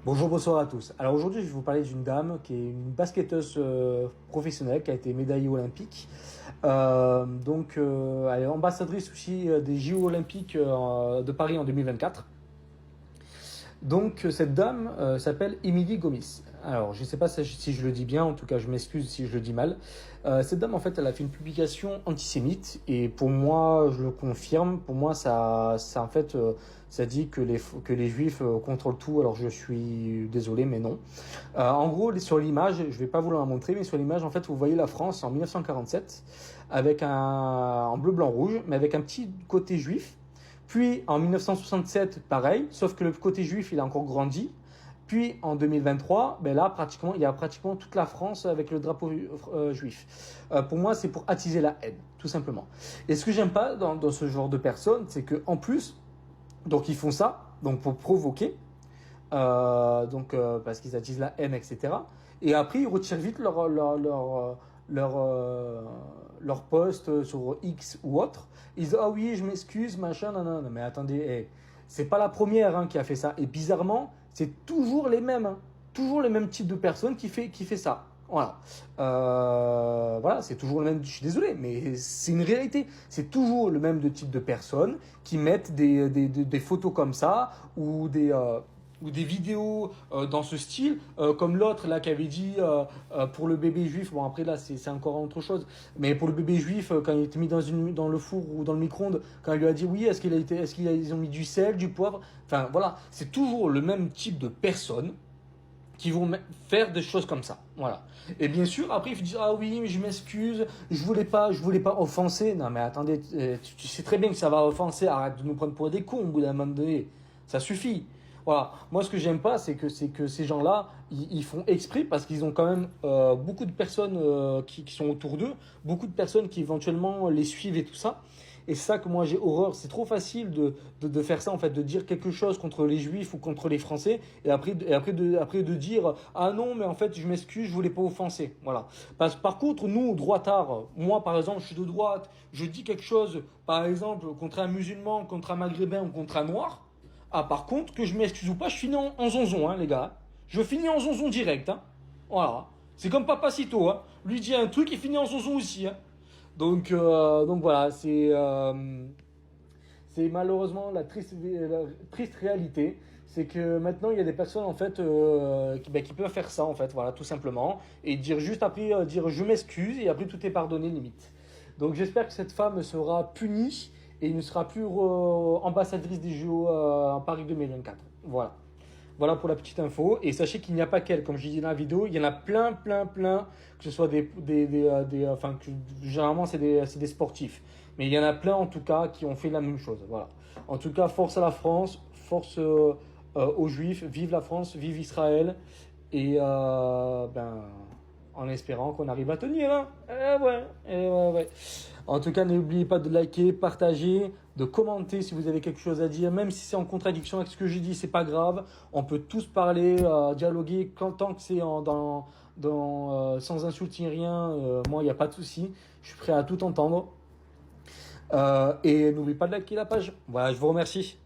Bonjour, bonsoir à tous. Alors aujourd'hui, je vais vous parler d'une dame qui est une basketteuse professionnelle qui a été médaillée olympique. Elle est ambassadrice aussi des JO olympiques de Paris en 2024. Donc cette dame s'appelle Émilie Gomis. Alors je ne sais pas si je le dis bien, en tout cas je m'excuse si je le dis mal. Cette dame en fait elle a fait une publication antisémite et pour moi je le confirme. Pour moi ça en fait ça dit que les juifs contrôlent tout. Alors je suis désolé mais non. En gros sur l'image, je vais pas vous la montrer mais sur l'image en fait vous voyez la France en 1947 avec en bleu blanc rouge mais avec un petit côté juif. Puis en 1967, pareil, sauf que le côté juif, il a encore grandi. Puis en 2023, ben là, pratiquement, il y a pratiquement toute la France avec le drapeau juif. Pour moi, c'est pour attiser la haine, tout simplement. Et ce que j'aime pas dans ce genre de personnes, c'est que en plus, donc ils font ça, donc pour provoquer, parce qu'ils attisent la haine, etc. Et après, ils retirent vite leur, euh, leur post sur X ou autre. Ils disent ah oui, je m'excuse, machin, non, non, non, mais attendez, c'est pas la première qui a fait ça. Et bizarrement, c'est toujours les mêmes, toujours les mêmes types de personnes qui fait ça. Voilà, voilà, c'est toujours le même. Je suis désolé, mais c'est une réalité. C'est toujours le même type de personnes qui mettent des photos comme ça ou des vidéos dans ce style, comme l'autre là qui avait dit pour le bébé juif. Bon après là c'est encore autre chose, mais pour le bébé juif quand il était mis dans le four ou dans le micro-ondes, quand il lui a dit oui, ils ont mis du sel, du poivre. Enfin voilà, c'est toujours le même type de personnes qui vont faire des choses comme ça. Voilà. Et bien sûr, après, ils disent, ah oui, mais je m'excuse, je voulais pas offenser. Non, mais attendez, tu sais très bien que ça va offenser, arrête de nous prendre pour des cons au bout d'un moment donné. Ça suffit. Voilà. Moi, ce que j'aime pas, c'est que ces gens-là, ils font exprès parce qu'ils ont quand même beaucoup de personnes qui sont autour d'eux, beaucoup de personnes qui éventuellement les suivent et tout ça. Et c'est ça que moi j'ai horreur. C'est trop facile de faire ça en fait, de dire quelque chose contre les juifs ou contre les Français et après de dire ah non mais en fait je m'excuse, je voulais pas offenser. Voilà. Par contre nous droitards, moi par exemple je suis de droite, je dis quelque chose par exemple contre un musulman, contre un maghrébin ou contre un noir. Ah par contre que je m'excuse ou pas, je finis en zonzon les gars. Je finis en zonzon direct. Voilà. C'est comme Papacito. Lui dit un truc, il finit en zonzon aussi. Donc voilà, c'est malheureusement la triste réalité, c'est que maintenant il y a des personnes en fait qui peuvent faire ça en fait, voilà, tout simplement, et dire juste après dire je m'excuse et après tout est pardonné limite. Donc j'espère que cette femme sera punie et ne sera plus ambassadrice des JO en Paris 2024. Voilà. Voilà pour la petite info. Et sachez qu'il n'y a pas qu'elle, comme je dis dans la vidéo, il y en a plein, plein, plein, que ce soit généralement c'est des sportifs. Mais il y en a plein en tout cas qui ont fait la même chose. Voilà. En tout cas, force à la France, force aux Juifs, vive la France, vive Israël. Et en espérant qu'on arrive à tenir. Ouais. En tout cas, n'oubliez pas de liker, partager, de commenter si vous avez quelque chose à dire, même si c'est en contradiction avec ce que j'ai dit, c'est pas grave. On peut tous parler, dialoguer tant que c'est sans insulte ni rien. Moi, il n'y a pas de souci. Je suis prêt à tout entendre. Et n'oubliez pas de liker la page. Voilà, je vous remercie.